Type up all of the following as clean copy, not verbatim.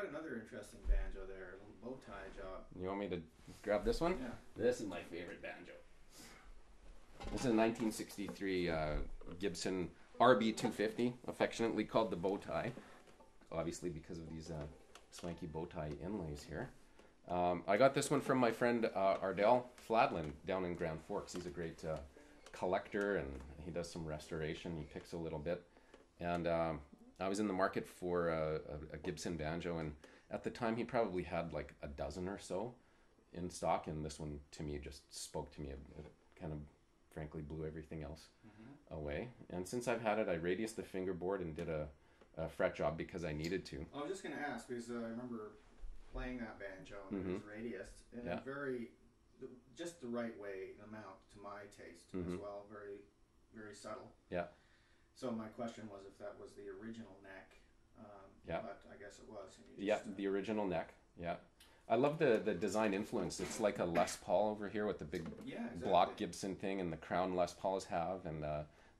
got another interesting banjo there, a little bow tie job. You want me to grab this one? Yeah. This is my favorite banjo. This is a 1963 Gibson RB250, affectionately called the bow tie, obviously because of these swanky bow tie inlays here. I got this one from my friend Ardell Fladlin down in Grand Forks. He's a great collector, and he does some restoration. He picks a little bit. And I was in the market for a Gibson banjo, and at the time he probably had like a dozen or so in stock, and this one to me just spoke to me. It kind of frankly blew everything else away. And since I've had it, I radiused the fingerboard and did a fret job because I needed to. I was just going to ask, because I remember playing that banjo and it was radiused in a just the right way, amount to my taste as well, very, very subtle. Yeah. So my question was if that was the original neck, but I guess it was. And you just, the original neck, I love the design influence. It's like a Les Paul over here with the big block Gibson thing, and the crown Les Pauls have, and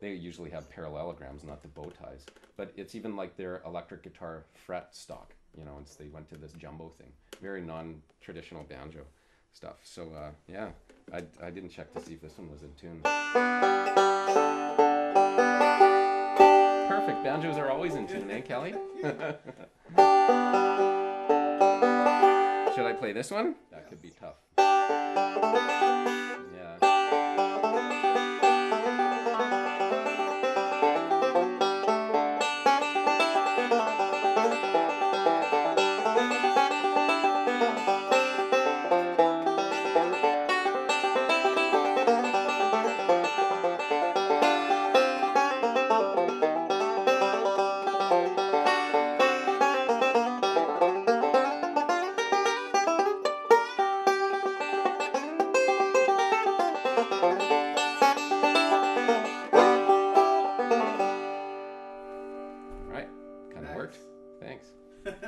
they usually have parallelograms, not the bow ties. But it's even like their electric guitar fret stock, you know, and so they went to this jumbo thing. Very non-traditional banjo stuff. So yeah, I didn't check to see if this one was in tune. Perfect. Banjos are always in tune, eh, Kelly? Should I play this one? That could be tough. Yeah.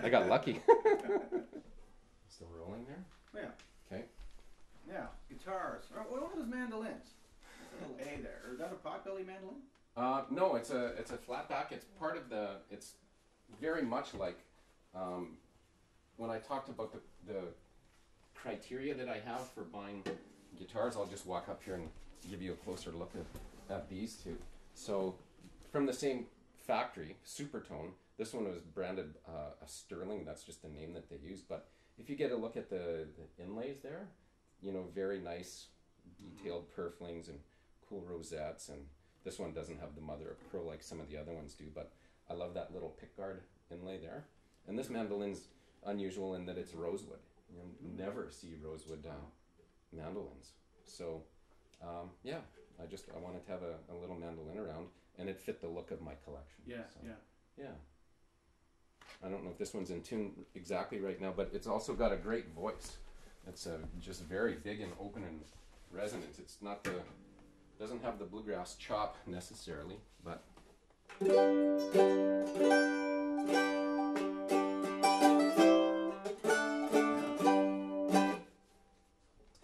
I got lucky. Still rolling there? Yeah. Okay. Yeah, guitars. What are those mandolins? There's a little A there. Is that a potbelly mandolin? No, it's a flat back. It's part of the. It's very much like when I talked about the criteria that I have for buying guitars. I'll just walk up here and give you a closer look at these two. So from the same factory, Supertone. This one was branded a Sterling. That's just the name that they use. But if you get a look at the inlays there, you know, very nice detailed purflings and cool rosettes. And this one doesn't have the mother of pearl like some of the other ones do. But I love that little pickguard inlay there. And this mandolin's unusual in that it's rosewood. You never see rosewood mandolins. So yeah, I wanted to have a little mandolin around, and it fit the look of my collection. Yeah, so, yeah. I don't know if this one's in tune exactly right now, but it's also got a great voice. It's just very big and open and resonant. It's not doesn't have the bluegrass chop necessarily, but it's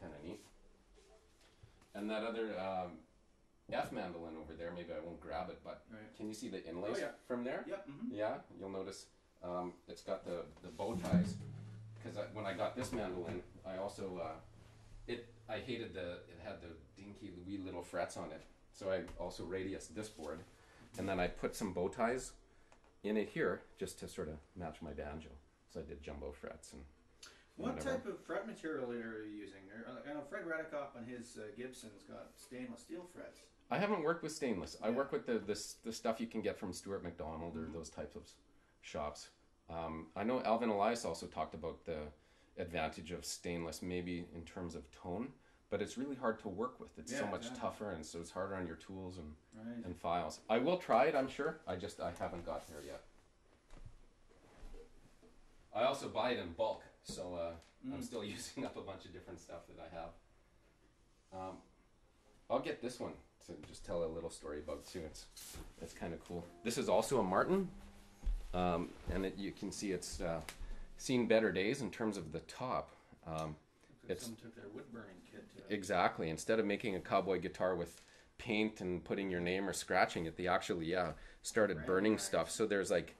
kind of neat. And that other F mandolin over there, maybe I won't grab it, but can you see the inlays from there? Yep. Yeah, you'll notice it's got the bow ties, because when I got this mandolin, I also I hated it had the dinky wee little frets on it, so I also radiused this board, and then I put some bow ties in it here just to sort of match my banjo. So I did jumbo frets and. What type of fret material are you using? I know Fred Radikoff on his Gibson's got stainless steel frets. I haven't worked with stainless. I work with the stuff you can get from Stuart McDonald or those types of shops. I know Alvin Elias also talked about the advantage of stainless, maybe in terms of tone, but it's really hard to work with. It's so much tougher, and so it's harder on your tools and files. I will try it, I'm sure. I haven't got there yet. I also buy it in bulk, so I'm still using up a bunch of different stuff that I have. I'll get this one to just tell a little story about too. It's kind of cool. This is also a Martin, and you can see it's seen better days in terms of the top. Someone took their wood burning kit to it. Exactly. Instead of making a cowboy guitar with paint and putting your name or scratching it, they actually started burning stuff. So there's like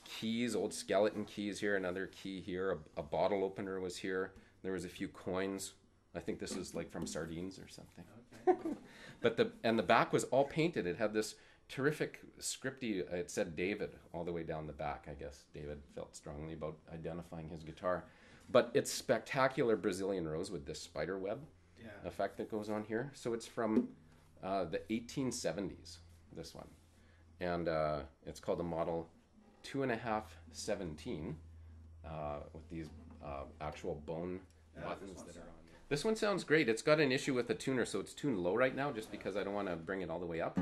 keys, old skeleton keys here, another key here, a bottle opener was here. There was a few coins. I think this is like from sardines or something. Okay. But the back was all painted. It had this terrific scripty, it said David all the way down the back. I guess David felt strongly about identifying his guitar. But it's spectacular Brazilian rosewood, this spider web effect that goes on here. So it's from the 1870s, this one. And it's called a model 2.5-17 with these actual bone buttons that are on there. This one sounds great. It's got an issue with the tuner, so it's tuned low right now just because I don't want to bring it all the way up.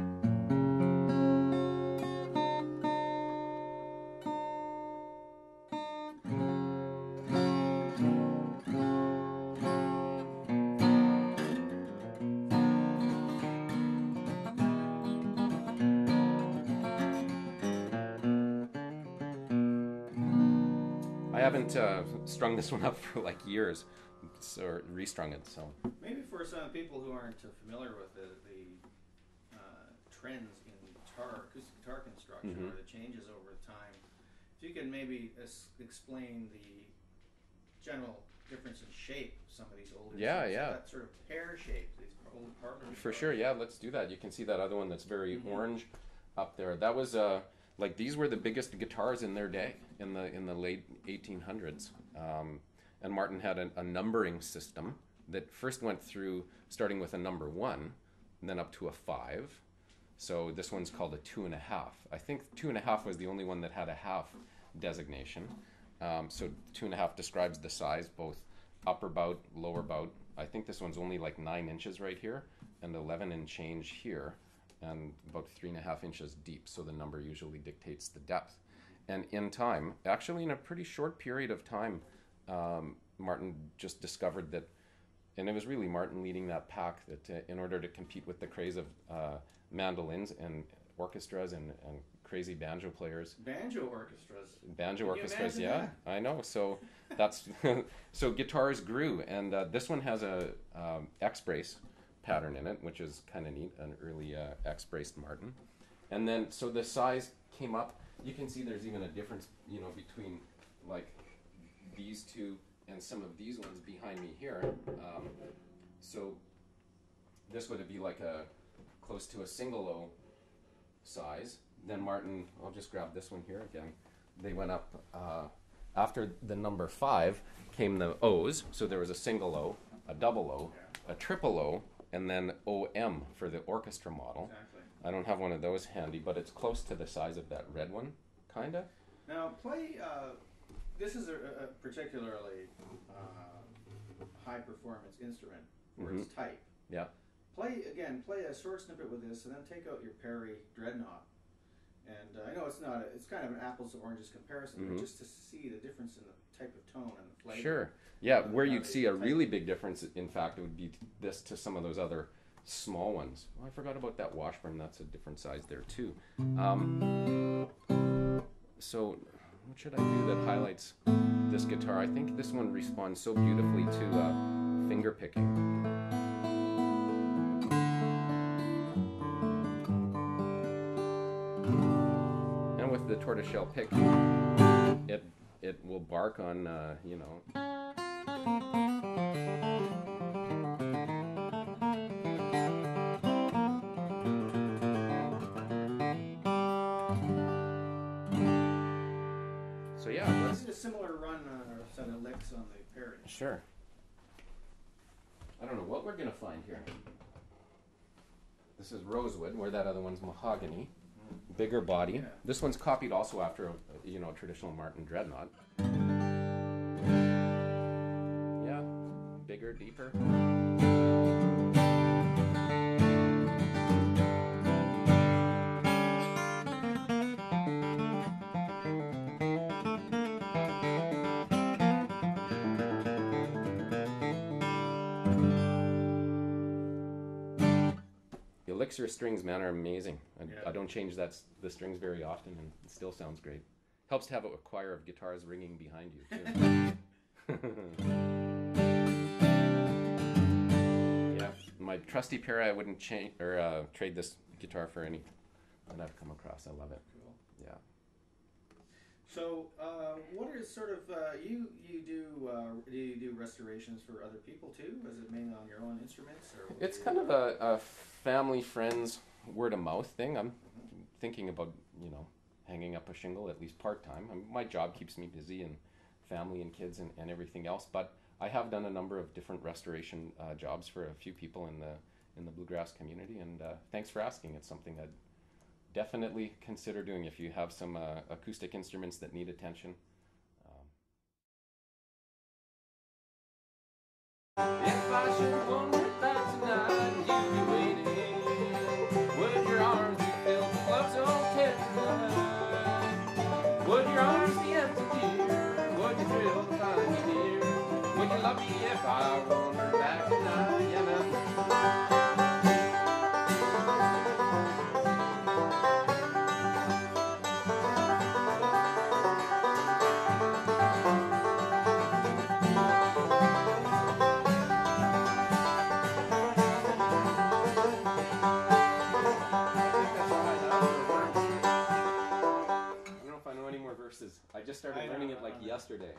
I haven't strung this one up for like years, or restrung it. So maybe for some people who aren't familiar with the trends in acoustic guitar construction, or the changes over time, if you can maybe explain the general difference in shape of some of these older that sort of pear shape, these old Parker for sure. Yeah, let's do that. You can see that other one that's very orange up there. That was like these were the biggest guitars in their day in the late 1800s, and Martin had a numbering system that first went through starting with a number 1 and then up to a 5. So this one's called a 2.5. I think 2.5 was the only one that had a half designation. So 2.5 describes the size, both upper bout, lower bout. I think this one's only like 9 inches right here and 11 and change here, and about 3.5 inches deep, so the number usually dictates the depth. And in time, actually in a pretty short period of time, Martin just discovered that, and it was really Martin leading that pack, that in order to compete with the craze of mandolins and orchestras and crazy banjo players. Banjo orchestras. Banjo orchestras, yeah, that? I know. So that's so guitars grew, and this one has a X-brace pattern in it, which is kind of neat, an early X-braced Martin. And then, so the size came up. You can see there's even a difference, between like these two and some of these ones behind me here. So this would be like close to a single O size. Then Martin, I'll just grab this one here again. They went up, after the number 5 came the O's. So there was a single O, a double O, a triple O, and then OM for the orchestra model. Exactly. I don't have one of those handy, but it's close to the size of that red one, kinda. Now play, this is a particularly high performance instrument for its type. Yeah. Play a short snippet with this, and then take out your Perry Dreadnought. And I know it's kind of an apples to oranges comparison, but just to see the difference in the type of tone and the flavor. Sure. Yeah, where you'd see a really big difference, in fact, it would be this to some of those other small ones. Oh, I forgot about that Washburn. That's a different size there too. So what should I do that highlights this guitar? I think this one responds so beautifully to finger picking. And with the tortoiseshell pick, it will bark on, So yeah, let's do a similar run or set of licks on the Perry. Sure. I don't know what we're gonna find here. This is rosewood, where that other one's mahogany. Bigger body. Yeah. This one's copied also after a traditional Martin Dreadnought. Yeah, bigger, deeper. Elixir strings, man, are amazing. I don't change the strings very often, and it still sounds great. Helps to have a choir of guitars ringing behind you, too. Yeah, my trusty pair, I wouldn't change or trade this guitar for any that I've come across. I love it. Cool. Yeah. So, what is sort of you do restorations for other people too? Is it mainly on your own instruments, or it's kind of a family friends word of mouth thing. I'm thinking about hanging up a shingle at least part time. My job keeps me busy, and family and kids and everything else. But I have done a number of different restoration jobs for a few people in the bluegrass community. And thanks for asking. It's something I'd definitely consider doing if you have some acoustic instruments that need attention. If I should wander back tonight, you'd be waiting. Would your arms be filled with love so tender? Would your arms be empty, dear? Would you thrill to find me here? Would you love me if I wander back tonight? Yeah, man. I just started learning it like yesterday.